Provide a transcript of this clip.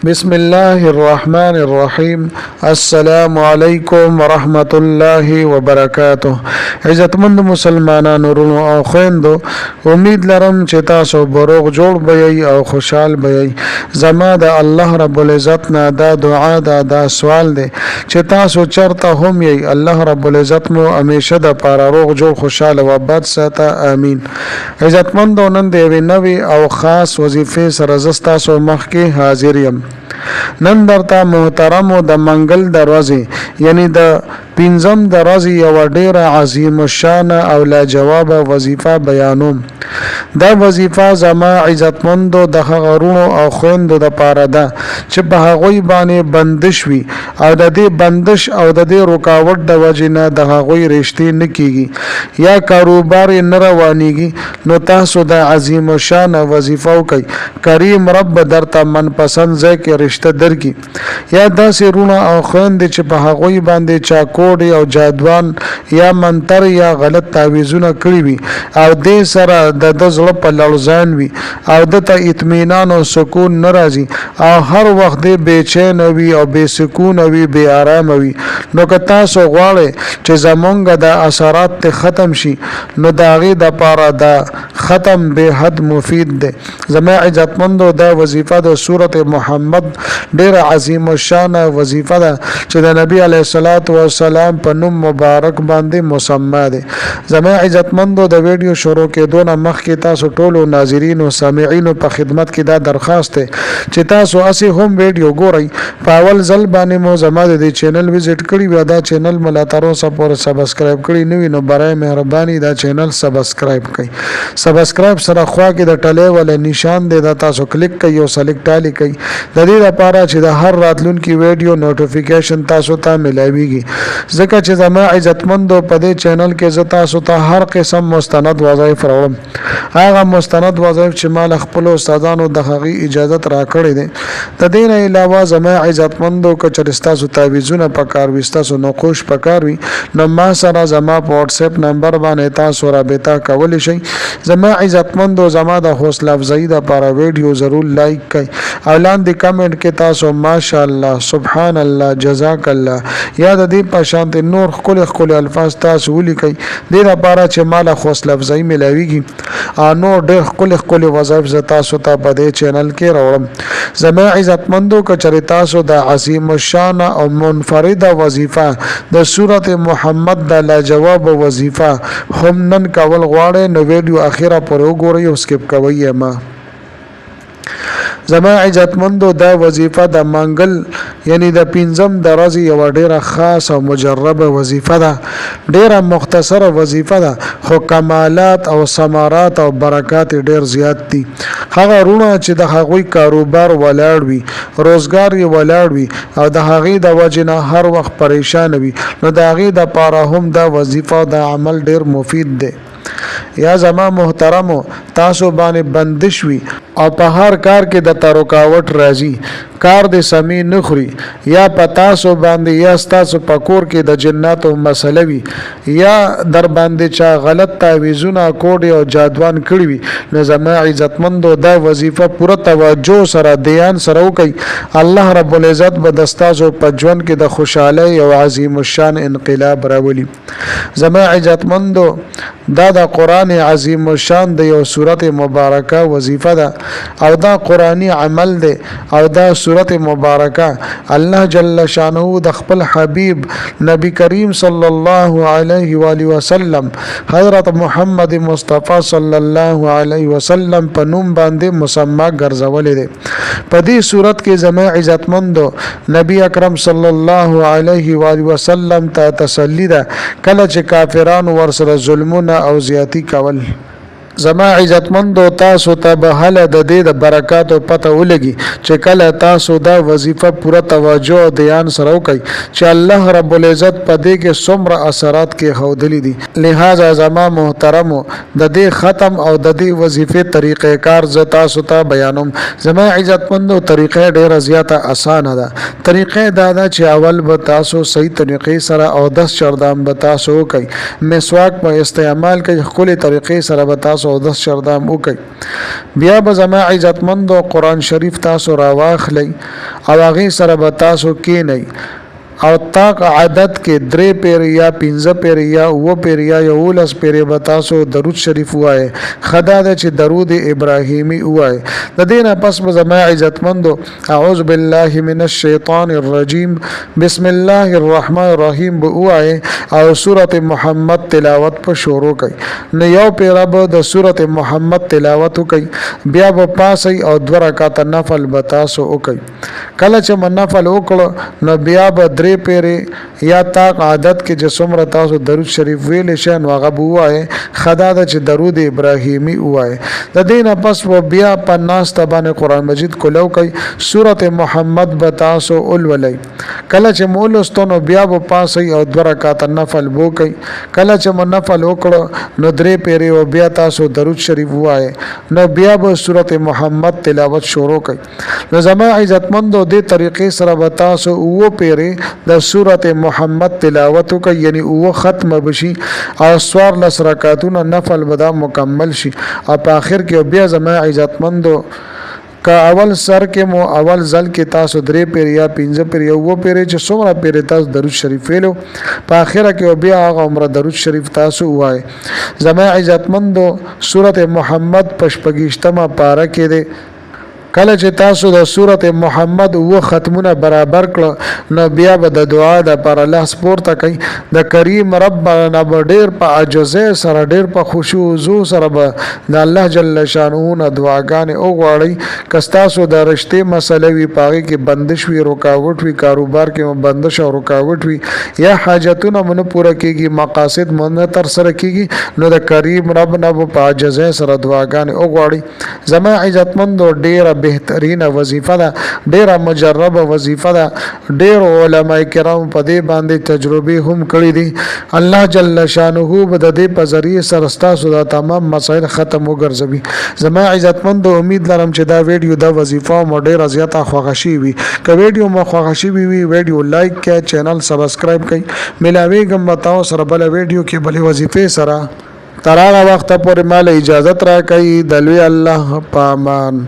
بسم الله الرحمن الرحیم. السلام علیکم ورحمت الله وبرکاته. عزتمند مسلمانانو ورونو او خويندو، امید لرم چې تاسو بروغ جوړ بئ او خوشحال بئ. زما د الله رب العزت نه دا دعا دا سوال دی چې تاسو چرته هم یې، الله رب العزت مو همیشه د پاره روغ جوړ خوشاله و آباد ساته، امین. عزتمندو، نن د یوې نوې او خاص وظیفې سره زه ستاسو مخکې حاضر یم. نن درته محترمو د منګل دروازې یعنی د پنځم دروازې یو ډیره عظیم الشان او لاجواب وظیفه بیانوم. دا وظیفه زما عزتمندو د غرونو او خويندو د پاره ده چې په هغوی باندې بندش وي او د دې بندش او د دې رکاوټ د وجنه د هغوی رښتې نه کیږي یا کاروبار نه روانيږي، نو تاسو د عظیم الشان وظیفه کوي. کریم رب درته من پسند ځای کې رشتہ درکې یا داسې رونه او خويندې چې په هغوی باندې چاکوډ او جادوان یا منتر یا غلط تعویذونه کړی وي او دې سره د زړه په لړزان وي او د ته اطمینان او سکون ناراضي او هر وخت دې بېچین وي او بې سکون وي، بې آرام وي. نو که تاسو غواړئ چې زمونږ د اثرات ختم شي، نو د هغې دپاره دا ختم به حد مفید دی. زما عزتمندو، دا وظیفه د سورت محمد ډیره عظیم الشان وظیفه ده چې د نبی علیه الصلاۃ والسلام په نوم مبارک باندې مسمى ده. زما عزتمندو، د ویډیو شروع کېدو نه مخکې تاسو ټولو ناظرین او سامعین په خدمت کې دا درخواست ده چې تاسو اسی هم ویډیو ګورئ. په اول ځل باندې مو زما د چینل وزټ کړی و، دا چینل ملا تر اوسه پورې سبسکرایب کړی نه وي، نو برای مهرباني دا چینل سبسکرایب کړئ. سبسکرایب سره خوا کې د ټلې ول نشان دی، دا تاسو کلیک کړئ او سلیکټ علی کړئ د دې لپاره چې د هر راتلونکي ویډیو نوټیفیکیشن تاسو ته ملایويږي. ځکه چې زما عزتمندو په دې چینل کې زه تاسو ته هر قسم مستند وظایف راوړم. هغه مستند وظایف چې مال خپل استادانو د هغې اجازه راکړې ده. د دې نه علاوه زما عزتمندو که چېرې ستاسو تعویذونه پکار وي، ستاسو نقوش پکار وي، نو ما سره زما په واتس اپ نمبر باندې تاسو رابطه کولی شئ. زما عزتمندو، زما د حوصله افزایي دپاره ویډیو ضرور لایک کړئ او لاندې کمنټ کې تاسو ماشاءالله، سبحان الله، جزاک الله یا د دې په شانتې نور ښکلي الفاظ تاسو ولیکئ، دې لپاره چې ماله حوصله افزایي ملاویږي او نور ډېر ښکلي وظایف زه تاسو ته په دې چینل کې راوړم. زما عزتمندو، که چېرې تاسو د عظیم الشان او منفرده وظیفه د سورت محمد د لاجواب وظیفه هم نن کول غواړئ، نو ویډیو اخیره پورې وګورئ او سکپ کوئ ما. زما عزتمندو، دا وظیفه د منګل یعنی د پنځم درازي یو ډیره خاص او مجربه وظیفه ده. ډیره مختصره وظیفه ده، خو کمالات او ثمرات او برکات ډیر زیات دي. هغه رونه چې د هغوی کاروبار ولاړ وي، روزګار یې ولاړ وي او د هغې د وجې نه هر وخت پریشان وي، نو د هغې دپاره هم دا وظیفه د عمل ډیر مفید دی. یا زما محترمو، تاسو باندې بندش وي او په هر کار کې د رکاوټ راځي، کار دې سمې نه خوري، یا په تاسو باندې یا ستاسو په کور کې د جناتو مسله وي، یا در باندې چا غلط تعویذونه کوډ او جادوان کړي وي، نو زما عزتمندو، دا وظیفه پوره توجه سره دیان سره وکړئ. الله رب العزت به د ستاسو په ژوند کې د خوشحالۍ او عظیم الشان انقلاب راولي. زما عزتمندو، دا د قرآن عظیم الشان د یو سورت مبارکه وظیفه ده او دا قرآنی عمل ده او دا سورت مبارکه الله جل شانه د خپل حبیب نبی کریم صلی الله علیه و آله وسلم حضرت محمد مصطفی صلی الله علیه وسلم په نوم باندې مسمى ګرځولې ده. په دې صورت کې زما عزتمندو، نبی اکرم صلی الله علیه و آله وسلم ته تسلی ده کله چې کافرانو ورسره ظلمونه او زیاتی کول. زما عزتمندو، تاسو ته به هله د دې د برکاتو پته ولګي چې کله تاسو دا وظیفه پوره توجه او دیان سره وکړئ چې الله رب العزت په دې کې څومره اثرات کې ښودلي دي. لہذا زما محترمو، د دې ختم او د دې وظیفې طریقې کار زه تاسو ته بیانوم. زما عزتمندو، طریقې ډېره زیاته اسانه ده. طریقې دا ده چې اول به تاسو صحیح طریقې سره او 10 چردام به تاسو وکړئ، مسواک په استعمال کې ښکلې طریقې سره به تاسو تاسو او د شردام وکي بیا به زما عزتمند قرآن شریف تاسو راواخلی او هغه سره به تاسو کینئ او تاک عادت کې 3 پیر یا 15 پیر یا 9 پیر یا 11 پیر به تاسو درود شریف وایي خدا د چې درود ابراهیمی وایي د دینه پس به زما عزتمندو اعوذ بالله من الشیطان الرجیم بسم الله الرحمن الرحیم وایي او سوره محمد تلاوت په شروع کوي نو یو پیر به د سوره محمد تلاوت کوي بیا به پاسي او 2 رکعات نفل به تاسو وکي کله چې نفل وکړو نو بیا به 3 پیره یا تاک عادت کې چې څومره تاسو درود شریف ویل شئ نو هغه وایي خدا د چې درود ابراهیمی وایي د دینه پس و بیا په ناس تبانه قران مجید کولو کوي سوره محمد به تاسو ولولئ کله چې مولستونو بیا به پاسي او 2 رکعات نفل وو کوي کله چې نفل وکړو نو 3 پیره او بیا تاسو درود شریف وایي نو بیا به سوره محمد تلاوت شروع کوي نو زما عزتمندو دې طریقې سره به تاسو و پیره د سوره محمد تلاوت کوي یعنی او ختم بشي او سوار لس رکعاتونه نفل بدا مکمل شي او په اخر کې بیا زما عزتمندو کا اول سر کې مو اول ځل کې تاسو 3 پیر یا 15 پیر یا 9 پیر چې څومره پیر تاسو درود شریف ویلو په اخر کې بیا هغه عمره درود شریف تاسو وایي زما عزتمندو سوره محمد پشپګشتمه پارا کې ده کله چې تاسو د سوره محمد و ختمونه برابر کړه نو بیا به د دعا د پر الله سپورته کوي د کریم رب نه ډیر په عجزه سره ډیر په خشوع او سره به د الله جل شانه دعاګانې او غواړي کستاسو د رشته مسلې وی پاږي کې بندش وی رکاوټ وی کاروبار کې بندش او رکاوټ وی یا حاجتونه مونږ پوره کیږي مقاصد مونږ تر سره کیږي نو د کریم رب نه په عجزه سره دعاګانې او غواړي زما عزتمند ډیر بهترین وظیفه ده ډیره مجربه وظیفه ده ډیر علماء کرام په دې باندې تجربه هم کړې دي الله جل شانه به د دې په ذریعه سره تاسو د تمام مسائل ختم وګرځوي زما عزتمند امید لرم چې دا ویډیو د وظیفه مو ډیره زیاته خوښی وي که ویډیو مو خوښی وي ویډیو لایک کړئ چینل سبسکرایب کړئ ملاوي ګم تاسو سره بل ویډیو کې بل وظیفه سره تر هغه وخت پورې مال اجازه راکړئ د لوی الله پامان